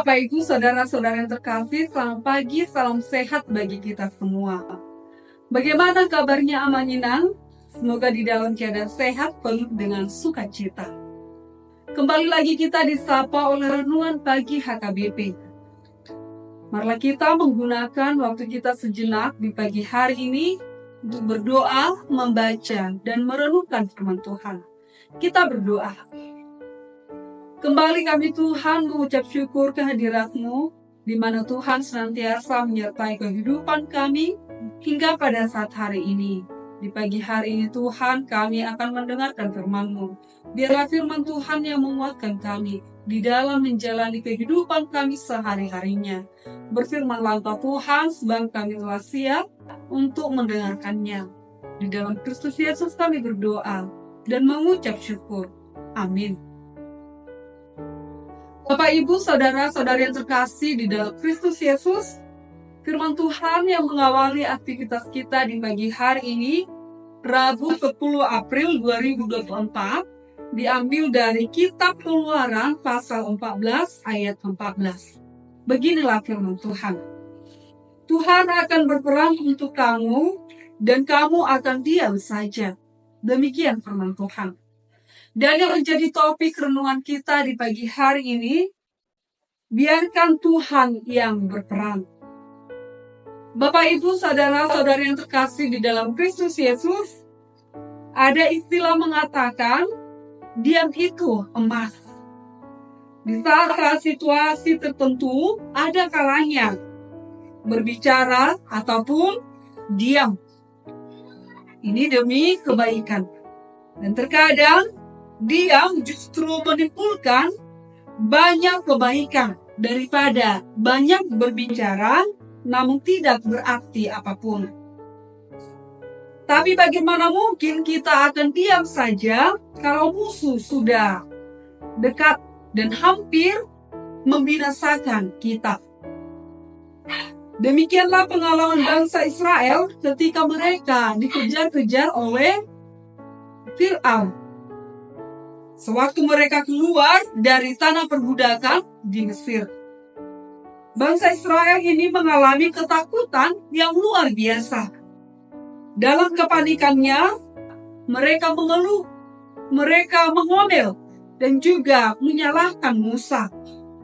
Bapak Ibu, saudara-saudara yang terkasih, selamat pagi, salam sehat bagi kita semua. Bagaimana kabarnya Amanginang? Semoga di dalam keadaan sehat penuh dengan sukacita. Kembali lagi kita disapa oleh renungan pagi HKBP. Marilah kita menggunakan waktu kita sejenak di pagi hari ini untuk berdoa, membaca, dan merenungkan firman Tuhan. Kita berdoa. Kembali kami Tuhan mengucap syukur kehadirat-Mu, di mana Tuhan senantiasa menyertai kehidupan kami hingga pada saat hari ini. Di pagi hari ini Tuhan, kami akan mendengarkan firman-Mu. Biarlah firman Tuhan yang menguatkan kami di dalam menjalani kehidupan kami sehari-harinya. Berfirmanlah Engkau Tuhan, sebab kami telah siap untuk mendengarkannya. Di dalam Kristus Yesus kami berdoa dan mengucap syukur. Amin. Bapak, Ibu, saudara-saudari yang terkasih di dalam Kristus Yesus, firman Tuhan yang mengawali aktivitas kita di pagi hari ini, Rabu 10 April 2024, diambil dari Kitab Keluaran pasal 14 ayat 14. Beginilah firman Tuhan. Tuhan akan berperang untuk kamu, dan kamu akan diam saja. Demikian firman Tuhan. Dan yang menjadi topik renungan kita di pagi hari ini, biarkan Tuhan yang berperang. Bapak, Ibu, saudara-saudari yang terkasih di dalam Kristus Yesus, ada istilah mengatakan, diam itu emas. Di saat situasi tertentu, ada kalanya berbicara ataupun diam. Ini demi kebaikan. Dan terkadang, diam justru menimbulkan banyak kebaikan daripada banyak berbicara namun tidak berarti apapun. Tapi bagaimana mungkin kita akan diam saja kalau musuh sudah dekat dan hampir membinasakan kita? Demikianlah pengalaman bangsa Israel ketika mereka dikejar-kejar oleh Fir'aun. Sewaktu mereka keluar dari tanah perbudakan di Mesir. Bangsa Israel ini mengalami ketakutan yang luar biasa. Dalam kepanikannya, mereka mengeluh, mereka mengomel, dan juga menyalahkan Musa.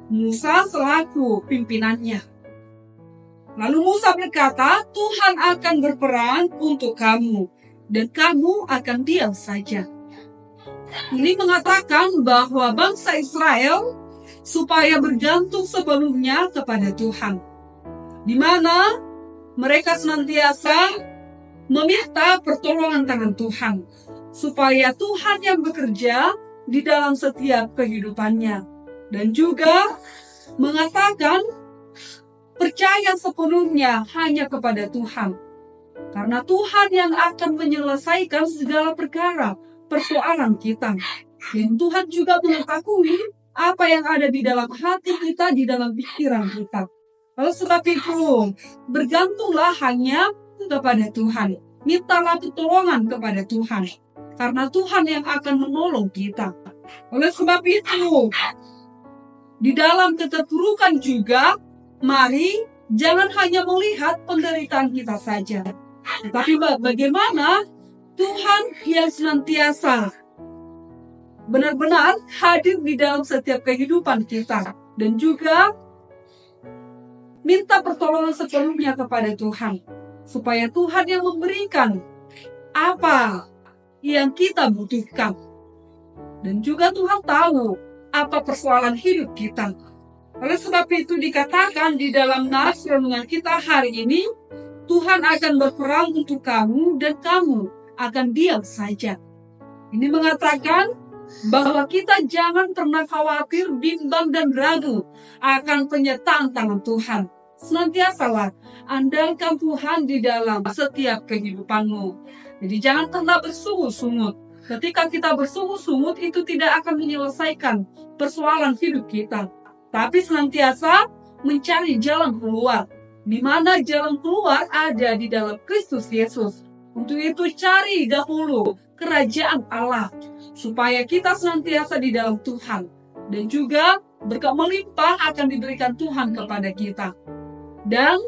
Musa selaku pimpinannya. Lalu Musa berkata, Tuhan akan berperang untuk kamu, dan kamu akan diam saja. Ini mengatakan bahwa bangsa Israel supaya bergantung sepenuhnya kepada Tuhan, di mana mereka senantiasa meminta pertolongan tangan Tuhan, supaya Tuhan yang bekerja di dalam setiap kehidupannya, dan juga mengatakan percaya sepenuhnya hanya kepada Tuhan, karena Tuhan yang akan menyelesaikan segala perkara persoalan kita. Dan Tuhan juga mengetahui apa yang ada di dalam hati kita, di dalam pikiran kita. Lalu sebab itu, bergantunglah hanya kepada Tuhan. Mintalah pertolongan kepada Tuhan, karena Tuhan yang akan menolong kita. Oleh sebab itu, di dalam keterpurukan juga, mari jangan hanya melihat penderitaan kita saja, tetapi bagaimana Tuhan yang senantiasa benar-benar hadir di dalam setiap kehidupan kita, dan juga minta pertolongan sepenuhnya kepada Tuhan, supaya Tuhan yang memberikan apa yang kita butuhkan. Dan juga Tuhan tahu apa persoalan hidup kita. Oleh sebab itu dikatakan di dalam nas renungan kita hari ini, Tuhan akan berperang untuk kamu dan kamu akan diam saja. Ini mengatakan bahwa kita jangan pernah khawatir, bimbang, dan ragu akan penyertaan tangan Tuhan. Senantiasalah andalkan Tuhan di dalam setiap kehidupanmu. Jadi jangan pernah bersungut-sungut. Ketika kita bersungut-sungut, itu tidak akan menyelesaikan persoalan hidup kita. Tapi senantiasa mencari jalan keluar, di mana jalan keluar ada di dalam Kristus Yesus. Untuk itu cari dahulu kerajaan Allah, supaya kita senantiasa di dalam Tuhan, dan juga berkat melimpah akan diberikan Tuhan kepada kita. Dan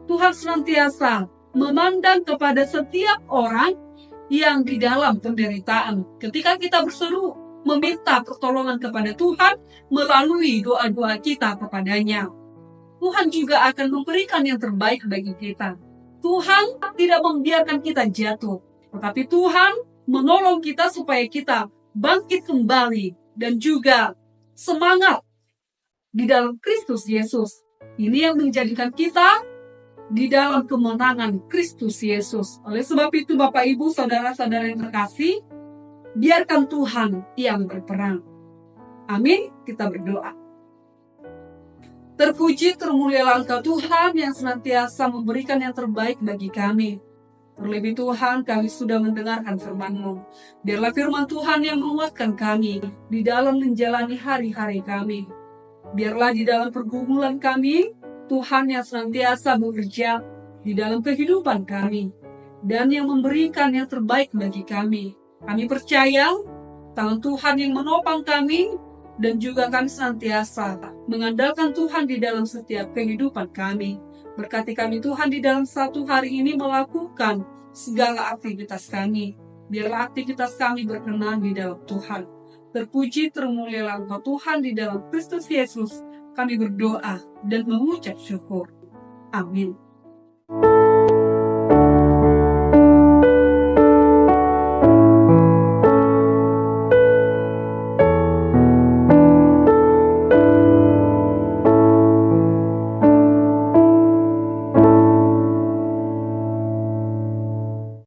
Tuhan senantiasa memandang kepada setiap orang yang di dalam penderitaan. Ketika kita berseru meminta pertolongan kepada Tuhan melalui doa-doa kita kepadanya, Tuhan juga akan memberikan yang terbaik bagi kita. Tuhan tidak membiarkan kita jatuh, tetapi Tuhan menolong kita supaya kita bangkit kembali dan juga semangat di dalam Kristus Yesus. Ini yang menjadikan kita di dalam kemenangan Kristus Yesus. Oleh sebab itu, Bapak, Ibu, saudara-saudara yang terkasih, biarkan Tuhan yang berperang. Amin. Kita berdoa. Terpuji termulialah Engkau Tuhan yang senantiasa memberikan yang terbaik bagi kami. Terlebih Tuhan, kami sudah mendengarkan firman-Mu. Biarlah firman Tuhan yang menguatkan kami di dalam menjalani hari-hari kami. Biarlah di dalam pergumulan kami, Tuhan yang senantiasa bekerja di dalam kehidupan kami dan yang memberikan yang terbaik bagi kami. Kami percaya tangan Tuhan yang menopang kami dan juga kami senantiasa mengandalkan Tuhan di dalam setiap kehidupan kami. Berkati kami Tuhan di dalam satu hari ini melakukan segala aktivitas kami. Biarlah aktivitas kami berkenan di dalam Tuhan. Terpuji termulialah Engkau Tuhan di dalam Kristus Yesus. Kami berdoa dan mengucap syukur. Amin.